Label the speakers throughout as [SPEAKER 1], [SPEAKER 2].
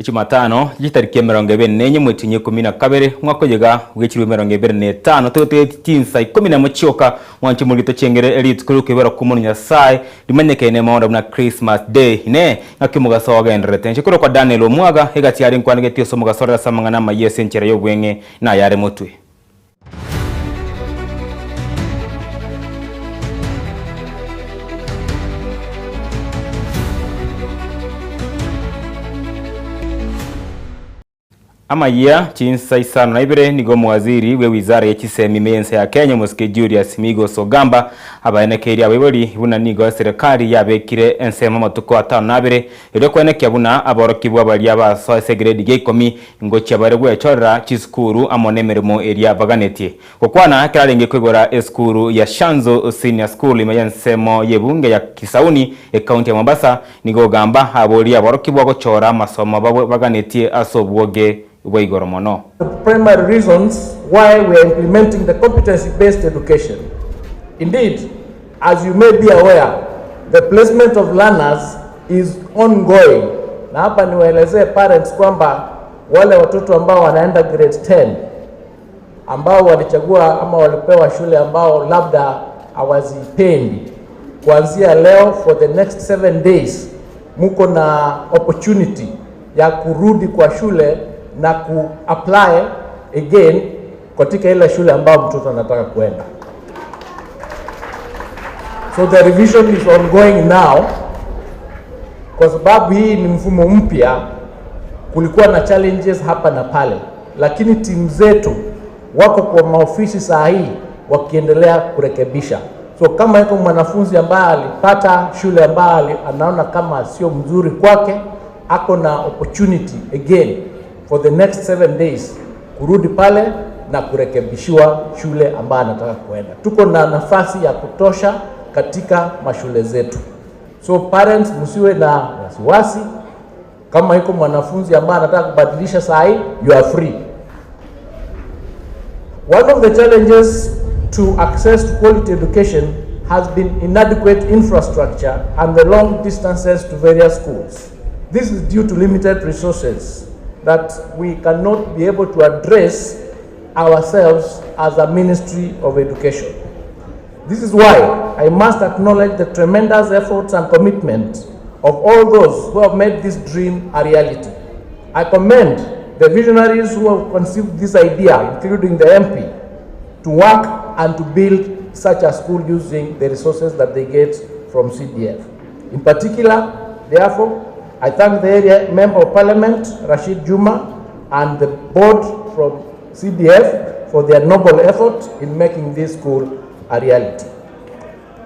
[SPEAKER 1] Jumatano gitariki 24 mwetinye 12 mwaka yega w'ekiro 25 tote Chinsa 11 mwanchi mulito chengere elite kuruke bara kumunya sai limanyekene maonda na Christmas Day ne ngakimugaso wagenderete nchikoro kwa Daniel Omwaga hegati yari nkwanige tioso mugasora samangana mayese nchera yo gwenge na yare mutwe. Amayia Chinsa Isano na Ibere nigo mwaziri we wizara ya chisemi meyense ya Kenya Mosque Julius Migo Sogamba abayenekeri abebori buna nigo serikali yabekire ensema matuko 5 ero kweneke buna aborokibwa bali abaso grade G10 ngo cyabare gwechorera chiskuru amonemeremo area baganetie kokwana kirarenge kwegora eskuru ya Shanzo Senior School imeyensemo yebunge ya Kisauni e county ya Mombasa nigo gamba abori aborokibwa gochora masomo baganetie asobwoge.
[SPEAKER 2] The primary reasons why we are implementing the competency-based education. Indeed, as you may be aware, the placement of learners is ongoing. Na hapa niwaelezee parents kwamba wale watoto ambao wanaenda grade 10 ambao walichagua ama walipewa shule ambao labda hawazipendi, kuanzia leo for the next 7 days muko na opportunity ya kurudi kwa shule na ku-apply again katika ile shule ambayo mtoto anataka kuenda. So the revision is ongoing now. Kwa sababu hii ni mfumo mpya, kulikuwa na challenges hapa na pale, lakini timu zetu wako kwa maofisi saa hii wakiendelea kurekebisha. So kama yuko mwanafunzi ambaye alipata shule ambayo anaona kama sio mzuri kwake, ako na opportunity again for the next 7 days kurudi pale na kurekebishiwa shule ambayo anataka kuenda. Tuko na nafasi ya kutosha katika mashule zetu. So parents msiwe na wasiwasi, kama yuko mwanafunzi ambaye anataka kubadilisha saa hii, you are free. One of the challenges to access to quality education has been inadequate infrastructure and the long distances to various schools. This is due to limited resources that we cannot be able to address ourselves as a Ministry of Education. This is why I must acknowledge the tremendous efforts and commitment of all those who have made this dream a reality. I commend the visionaries who have conceived this idea, including the MP, to work and to build such a school using the resources that they get from CDF. In particular, therefore, I thank the area Member of Parliament, Rashid Juma, and the board from CDF for their noble effort in making this school a reality.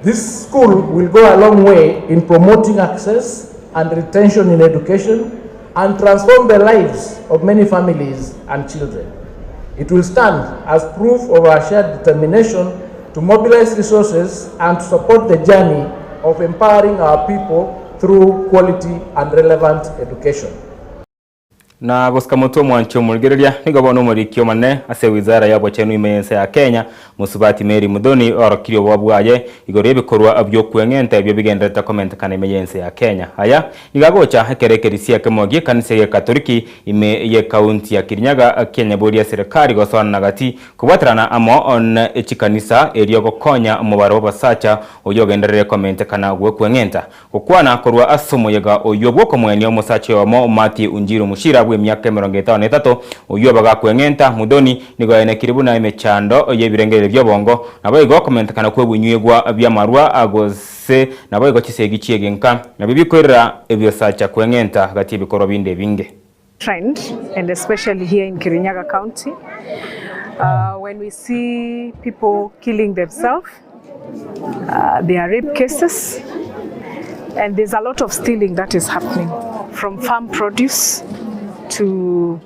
[SPEAKER 2] This school will go a long way in promoting access and retention in education and transform the lives of many families and children. It will stand as proof of our shared determination to mobilize resources and to support the journey of empowering our people through quality and relevant education.
[SPEAKER 1] Na goskamoto mwancho mulgereria nigobono murikyo manne ase wizara yabo chenu imeyense ya Kenya Musubati Mary Mudhoni orokiryo wabwaje igorebe korwa abyo kwengente ebyo bigendeta comment kana imeyense ya Kenya haya nigagocha hekerekerisia kemogie kanisa ya Katoliki ime ye county ya Kirinyaga Kenya bodi ya serikali goswana nagati kubatrana amo on echikanisa eriyo gokonya mubaro basacha oyogenderere comment kana gwe kwengenta kokwana korwa asomo yega oyobwo komweni omusache wamo Mati Unjiro Mushira myaka 53 uyo baga kwengenta Mudhoni nigo yenekiribu na imechando yebirengere byobongo nabo igo comment kana kwebunyegwa byamarwa agose nabo igo chisegi chiegenka nabibikorera ebyo sacha kwengenta gati bikoro binde binge
[SPEAKER 3] trend, and especially here in Kirinyaga County, when we see people killing themselves, there are rape cases, and there's a lot of stealing that is happening from farm produce to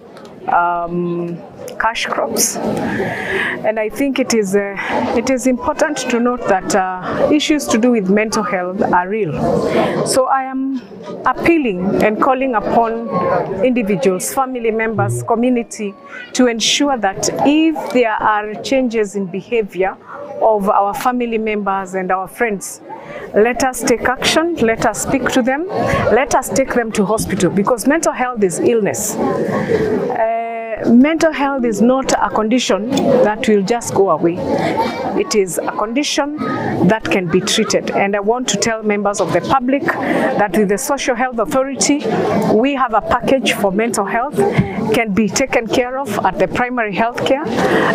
[SPEAKER 3] cash crops. And I think it is important to note that issues to do with mental health are real. So I am appealing and calling upon individuals, family members, community to ensure that if there are changes in behavior of our family members and our friends, let us take action, let us speak to them, let us take them to hospital, because mental health is illness. Mental health is not a condition that will just go away. It is a condition that can be treated. And I want to tell members of the public that with the Social Health Authority, we have a package for mental health, can be taken care of at the primary health care,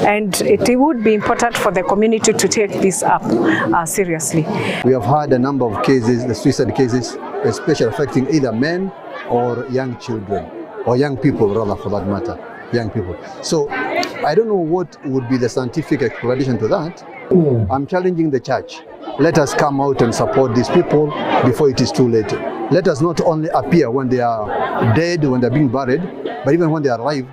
[SPEAKER 3] and it would be important for the community to take this up seriously.
[SPEAKER 4] We have had a number of cases, the suicide cases, especially affecting either men or young children, or young people rather, for that matter. Young people. So I don't know what would be the scientific explanation to that. I'm challenging the church. Let us come out and support these people before it is too late. Let us not only appear when they are dead, when they're being buried, but even when they are alive,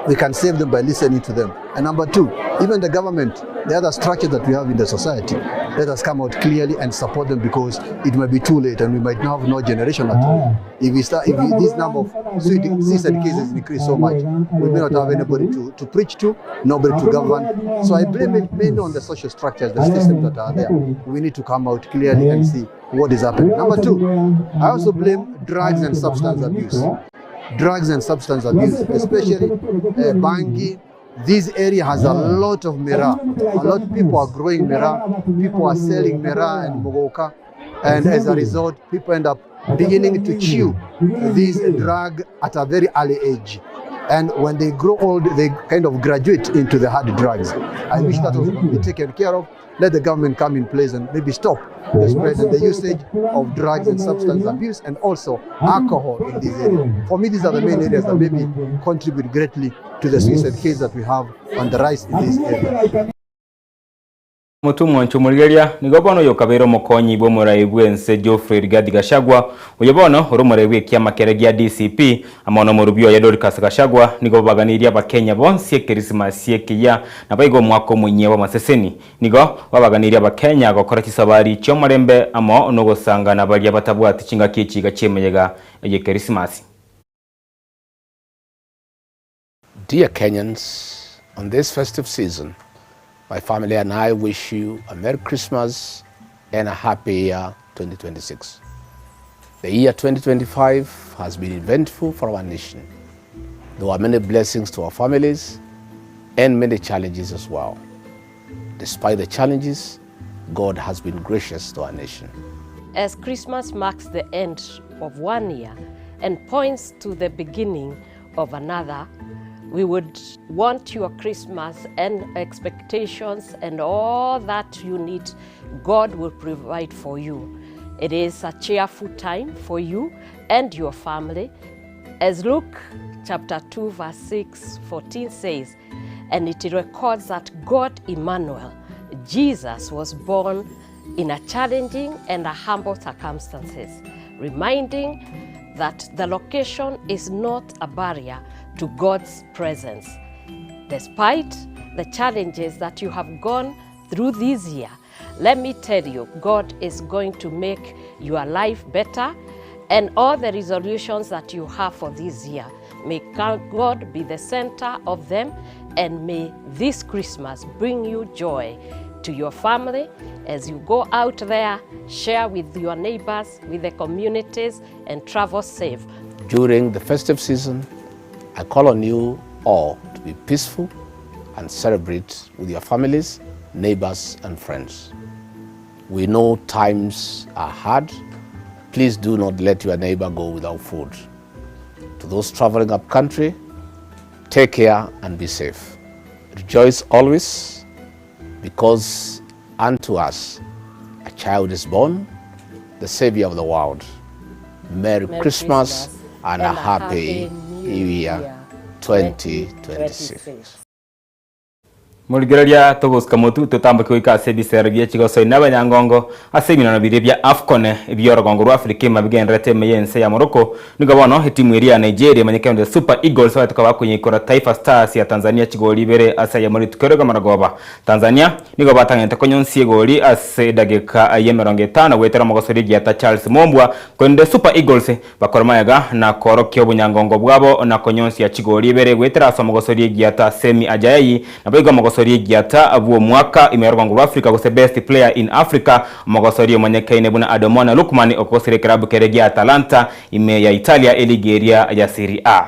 [SPEAKER 4] we can save them by listening to them. And number two, even the government, the other structure that we have in the society, let us come out clearly and support them, because it might be too late and we might now have no generation at all. If this number of suicide cases increase so much, we may not have anybody to preach to, nobody to govern. So I blame it mainly on the social structures, the systems that are there. We need to come out clearly and see what is happening. Number two, I also blame drugs and substance abuse. Drugs and substance abuse, especially Bangi. This area has a lot of miraa. A lot of people are growing miraa. People are selling miraa and mogoka. And as a result, people end up beginning to chew this drug at a very early age. And when they grow old, they kind of graduate into the hard drugs. I wish that was be taken care of. Let the government come in place and maybe stop the spread and the usage of drugs and substance abuse, and also alcohol in this area. For me, these are the main areas that maybe contribute greatly to the suicide case that we have on the rise in this area.
[SPEAKER 1] Mutumu nchumuligeria nigobono yokabero mokonyi bomora ibwense Geoffrey Rigathi Gachagua uyobono urumore w'ikiama keregia DCP amono murubyo ya Dorcas Gachagua nigobaganiria abakenya bonse Christmas yekiya nabayigo mwako munye wa maseseni nigo babaganiria abakenya gukora kisabari cyo marembe amo no gusanga nabari abatabwati cinga kici gacemeyega ye Christmas.
[SPEAKER 5] Dear Kenyans, on this festive season, my family and I wish you a Merry Christmas and a happy year 2026. The year 2025 has been eventful for our nation. There were many blessings to our families and many challenges as well. Despite the challenges, God has been gracious to our nation.
[SPEAKER 6] As Christmas marks the end of one year and points to the beginning of another, we would want your Christmas and expectations and all that you need, God will provide for you. It is a cheerful time for you and your family. As Luke chapter 2 verse 6-14 says, and it records that God Emmanuel, Jesus, was born in a challenging and a humble circumstances, reminding that the location is not a barrier to God's presence. Despite the challenges that you have gone through this year, let me tell you, God is going to make your life better, and all the resolutions that you have for this year, may God be the center of them, and may this Christmas bring you joy to your family as you go out there, share with your neighbors, with the communities, and travel safe.
[SPEAKER 5] During the festive season, I call on you all to be peaceful and celebrate with your families, neighbors, and friends. We know times are hard. Please do not let your neighbor go without food. To those traveling up country, take care and be safe. Rejoice always, because unto us a child is born, the Savior of the world. Merry Christmas and a happy New Year 2026.
[SPEAKER 1] Murigeria togoska mutu tutambake wikase bisergie chigoso n'abanyangongo aseminano bire bya AFCON byorogongo rwa Afrika mabigendrete meyense ya Morocco nigabono itimu ya Nigeria manyekende Super Eagles wataka kunyikora Taifa Stars ya Tanzania chigoli Ibere asa ya muri tukerega maragoba Tanzania nigo batangente konyonsi goli ase dageka ya 50 wetera mogosori gyata Charles Mombwa konde Super Eagles bakoramayaga na korokyo bunyangongo bwabo na konyonsi ya chigoli Ibere wetera asa mogosori gyata Semi Ajayi na bigo mogosori gyata abuo mwaka imerwango rwa Afrika gose best player in Africa mogosori manyekaine buna Adomona Lukman okosire klabu kerege Atalanta ime ya Italia Eligeria ya Serie A.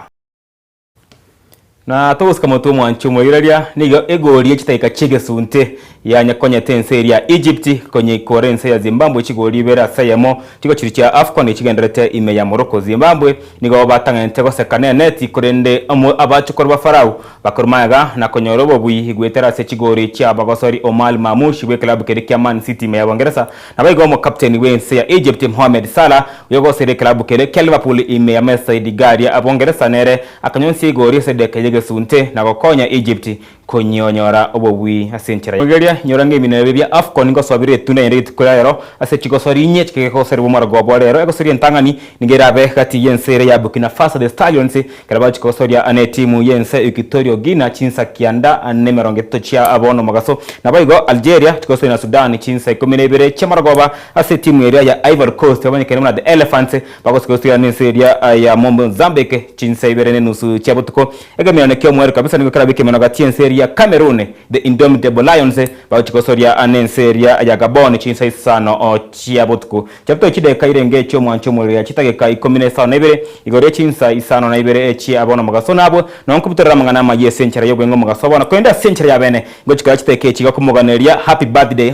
[SPEAKER 1] Na togoska moto mwanchumo iraria niga egori chitaika chige sunte ya nyakonya tenseri ya Egypt konye korense ya Zimbabwe chigori bera sayamo chigo chiricha AFCON chigenderete ime ya Morocco Zimbabwe niga batanga ntego sekane neti korende abacho korba farau bakormayaga na konyorobo bui gwetera se chigori cha bagosori Omal Mamushi we club kereke Man City me ya Uingereza na baigo mo captain wense ya Egypt Mohamed Salah yogo sere club kereke Liverpool ime ya Saidi Garia abongereza nere akanyonsi gori se de sunte na gokonya Egypt konyonyora obobwi asenchera Nigeria nyorange minebe bya AFCON ngo swabire tune yere tukorero ase chigosori nye chike ko serbo margo rero ego sori ntangani nigerabe kati yensere ya Burkina Faso the Stallions karaba chigosori ane timu yense Equatorial Guinea Chinsa kianda ane merongeto chia abono magaso na baigo Algeria chigosori na Sudan Chinsa ikominebere chemargoba ase timu area ya Ivory Coast abanye kenema the Elephants bagosori ane seria ya Mozambique Chinsa ibere ne nusu chabutuko egamene kyo mwere kabisa nigo karabe kemeno gatienseri ya Cameroon the Indomitable Lions bauchikosoria anenseria ya Gabon Chinsa Isano o chiabutku chapto chide kairenge cyo mwanchomo ya chitageka 17 na Ibere igore Chinsa Isano na Ibere echi abono magaso nabo nonkubutera mangana maye senchera yo gwengo magaso bona kwenda senchera ya bene ngochika chiteke chiga kumuganeria happy birthday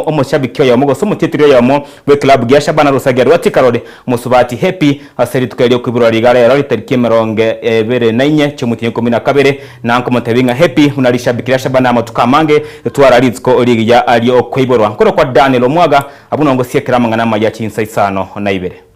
[SPEAKER 1] omo shabikyo ya mugo somo titiro ya mo we club gyasha bana rusaga rwati karode musubati happy aseri tukario kubura rigara ya tariki 24 cyo mutinye 12 nanko mutebinga happy unalishabikira shabana amatukamange twara rizko origi ya ali okwiborwa nkoro kwa Daniel Omwaga abunongo siekera mangana maye Chinsa Isano na Ibere.